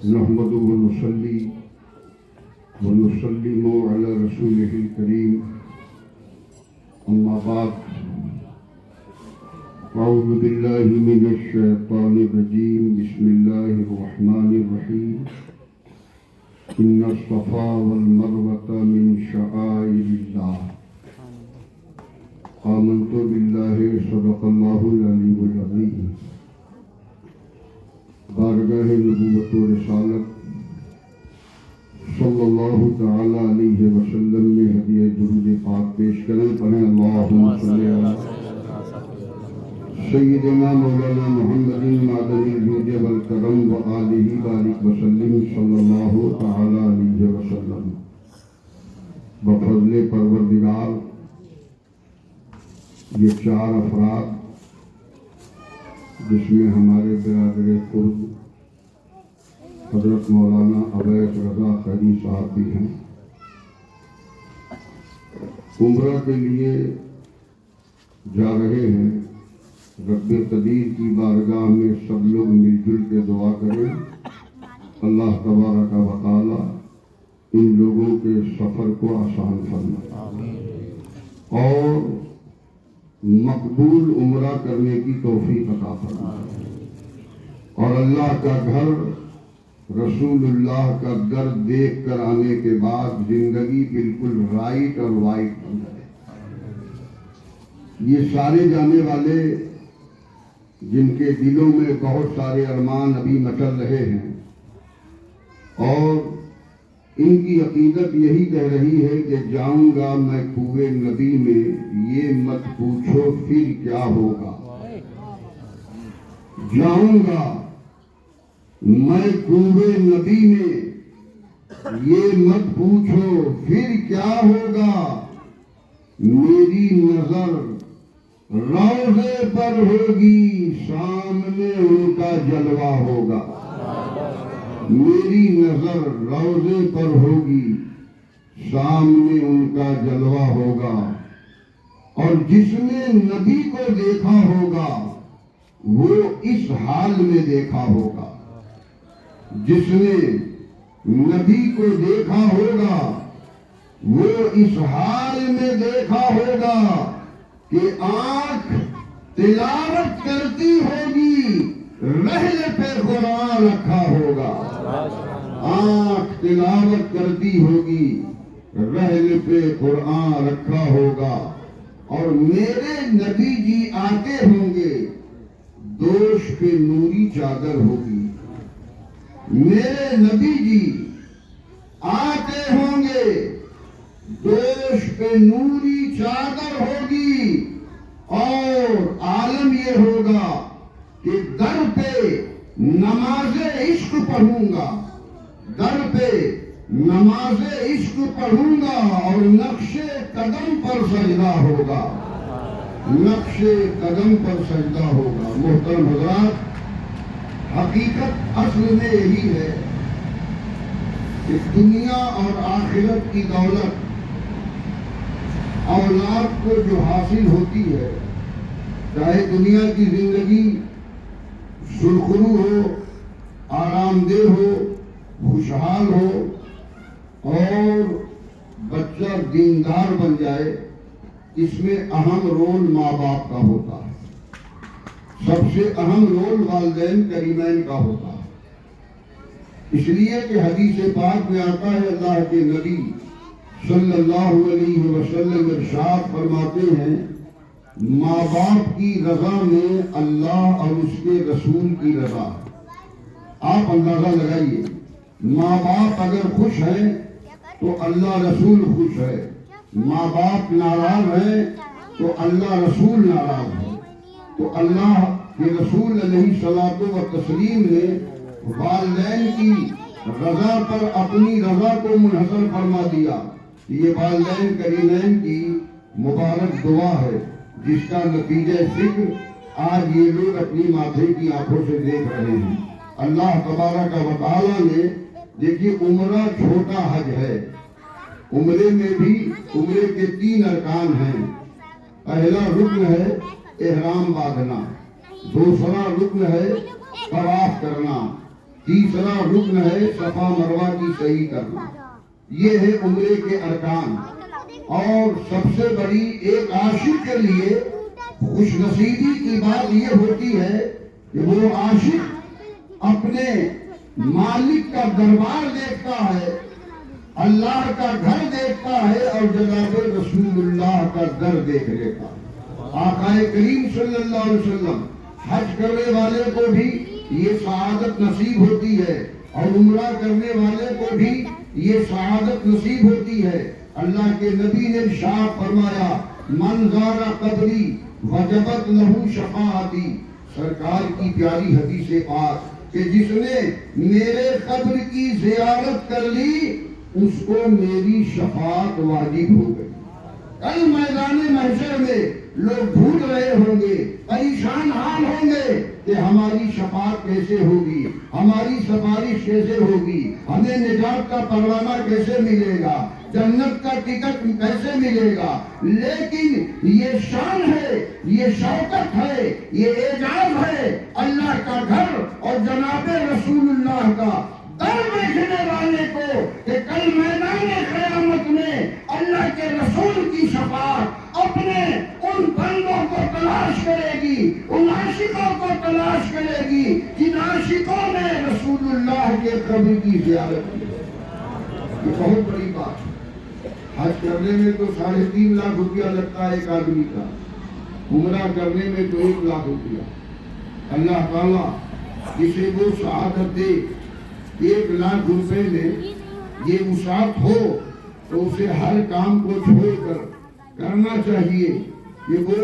نحمده ونصلي ونسلم على رسوله الكريم أما بعد أعوذ بالله من الشيطان الرجيم بسم الله الرحمن الرحيم إن الصفا والمروة من شعائر الله آمنت بالله صدق الله العلي العظيم بارگاہ نبوت و رسالت صلی اللہ تعالی علیہ وسلم میں ہدیہ درود پاک پیش کریں. پڑھیں اللہم صلی علی سیدنا مولانا محمد معدن الجود والکرم و آلہ بارک وسلم صلی اللہ تعالی علیہ وسلم. بفضل پروردگار یہ چار افراد جس میں ہمارے برادر خود حضرت مولانا اویس رضا خیری صاحب بھی ہیں، عمرہ کے لیے جا رہے ہیں. رب قدیر کی بارگاہ میں سب لوگ مل جل کے دعا کریں اللہ تبارک و تعالی ان لوگوں کے سفر کو آسان فرمائے اور مقبول عمرہ کرنے کی توفیق عطا فرمائے، اور اللہ کا گھر رسول اللہ کا در دیکھ کر آنے کے بعد زندگی بالکل رائٹ اور وائٹ بن جائے. یہ سارے جانے والے جن کے دلوں میں بہت سارے ارمان ابھی مچل رہے ہیں اور ان کی عقیدت یہی کہہ رہی ہے کہ جاؤں گا میں کوئے نبی میں، یہ مت پوچھو پھر کیا ہوگا. جاؤں گا میں کوئے نبی میں، یہ مت پوچھو پھر کیا ہوگا. میری نظر روضے پر ہوگی، سامنے ان کا جلوہ ہوگا. میری نظر روضے پر ہوگی، سامنے ان کا جلوہ ہوگا. اور جس نے نبی کو دیکھا ہوگا وہ اس حال میں دیکھا ہوگا. جس نے نبی کو دیکھا ہوگا وہ اس حال میں دیکھا ہوگا کہ آنکھ تلاوت کرتی ہوگی، رحل پہ قرآن رکھا ہوگا. آنکھ تلاوت کرتی ہوگی، رحل پہ قرآن رکھا ہوگا. اور میرے نبی جی آتے ہوں گے، دوش پہ نوری چادر ہوگی. میرے نبی جی آتے ہوں گے، دوش پہ نوری چادر ہوگی. اور عالم یہ ہوگا کہ در پہ نماز عشق پڑھوں گا، در پہ نماز عشق پڑھوں گا اور نقش قدم پر سجدہ ہوگا، نقش قدم پر سجدہ ہوگا. محترم حضرات، حقیقت اصل میں یہی ہے کہ دنیا اور آخرت کی دولت اولاد کو جو حاصل ہوتی ہے، چاہے دنیا کی زندگی سرخرو ہو، آرام دہ ہو، خوشحال ہو اور بچہ دیندار بن جائے، اس میں اہم رول ماں باپ کا ہوتا ہے. سب سے اہم رول والدین کریمین کا ہوتا ہے. اس لیے کہ حدیث پاک میں آتا ہے اللہ کے نبی صلی اللہ علیہ وسلم ارشاد فرماتے ہیں ماں باپ کی رضا میں اللہ اور اس کے رسول کی رضا. آپ اندازہ لگائیے، ماں باپ اگر خوش ہیں تو اللہ رسول خوش ہے، ماں باپ ناراض ہیں تو اللہ رسول ناراض ہے. تو اللہ کے رسول علیہ الصلوۃ والتسلیم نے والدین کی رضا پر اپنی رضا کو منحصر فرما دیا. یہ والدین کریمین کی مبارک دعا ہے جس کا نتیجہ فکر آج یہ لوگ اپنی ماتھے کی آنکھوں سے دیکھ رہے ہیں. اللہ تبارک و تعالی نے دیکھیے عمرہ چھوٹا حج ہے. عمرے میں بھی عمرے کے 3 ارکان ہیں. پہلا رکن ہے احرام باندھنا، دوسرا رکن ہے طواف کرنا، تیسرا رکن ہے صفا مروا کی صحیح کرنا. یہ ہے عمرے کے ارکان. اور سب سے بڑی ایک عاشق کے لیے خوش نصیبی کی بات یہ ہوتی ہے کہ وہ عاشق اپنے مالک کا دربار دیکھتا ہے، اللہ کا گھر دیکھتا ہے اور جناب رسول اللہ کا در دیکھ لیتا ہے. آقا کریم صلی اللہ علیہ وسلم حج کرنے والے کو بھی یہ سعادت نصیب ہوتی ہے اور عمرہ کرنے والے کو بھی یہ سعادت نصیب ہوتی ہے. اللہ کے نبی نے ارشاد فرمایا من زار قبری وجبت لہو شفاعتی. سرکار کی پیاری حدیث پاک کہ جس نے میرے قبر کی زیارت کر لی اس کو میری شفاعت واجب ہو گئی. کل میدان محشر میں لوگ ڈھونڈ رہے ہوں گے، پریشان حال ہوں گے کہ ہماری شفاعت کیسے ہوگی، ہماری سفارش کیسے ہوگی، ہمیں نجات کا پروانہ کیسے ملے گا، جنت کا ٹکٹ کیسے ملے گا. لیکن یہ شان ہے، یہ شوکت ہے، یہ اعجاز ہے اللہ کا گھر اور جناب رسول اللہ کا در دیکھنے والے کو کہ کل میدان قیامت میں اللہ کے رسول کی شفاعت اپنے ان بندوں کو تلاش کرے گی، ان عاشقوں کو تلاش کرے گی جن عاشقوں نے رسول اللہ کے قبر کی زیارت کی. یہ بہت بڑی بات ہے. حج کرنے میں تو 3.5 لاکھ روپیہ لگتا ہے ایک آدمی کا، عمرہ کرنے میں تو 1 لاکھ روپیہ. اللہ تعالیٰ جسے وہ سعادت دے 1 لاکھ روپے میں یہ وسعت ہو تو اسے ہر کام کو چھوڑ کر کرنا چاہیے کہ وہ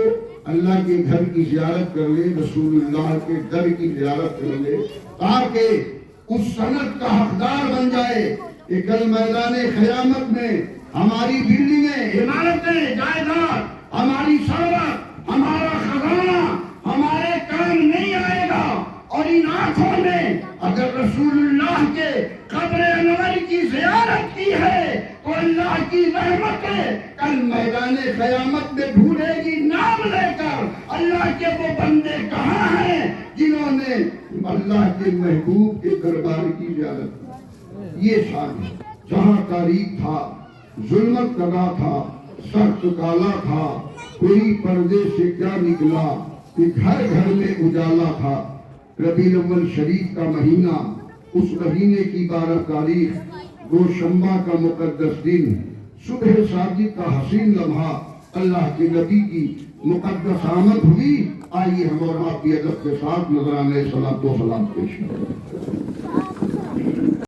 اللہ کے گھر کی زیارت کر لے، رسول اللہ کے در کی زیارت کر لے، تاکہ اس سند کا حقدار بن جائے کہ کل میدان قیامت میں ہماری بلڈنگیں، عمارتیں، جائیداد، ہماری ثروت، ہمارا خزانہ ہمارے کام نہیں آئے گا. اور ان آنکھوں نے اگر رسول اللہ کے قبر انور کی زیارت کی ہے تو اللہ کی رحمتیں کل میدان قیامت میں ڈھونڈے گی نام لے کر اللہ کے وہ بندے کہاں ہیں جنہوں نے اللہ کے محبوب کے دربار کی زیارت کی. یہ شان ہے. جہاں تاریخ تھا، ظلمت لگا تھا، سخت کالا تھا، کوئی پردے سے کیا نکلا کہ گھر گھر میں اجالا تھا. ربیع الاول شریف کا مہینہ، اس مہینے کی 12 تاریخ دوشنبہ کا مقدس دن، صبح صادق کا حسین لمحہ اللہ کے نبی کی مقدس آمد ہوئی. آئیے ہم اور آپ کی ادب کے ساتھ نذرانے صلاۃ و سلام پیش کریں.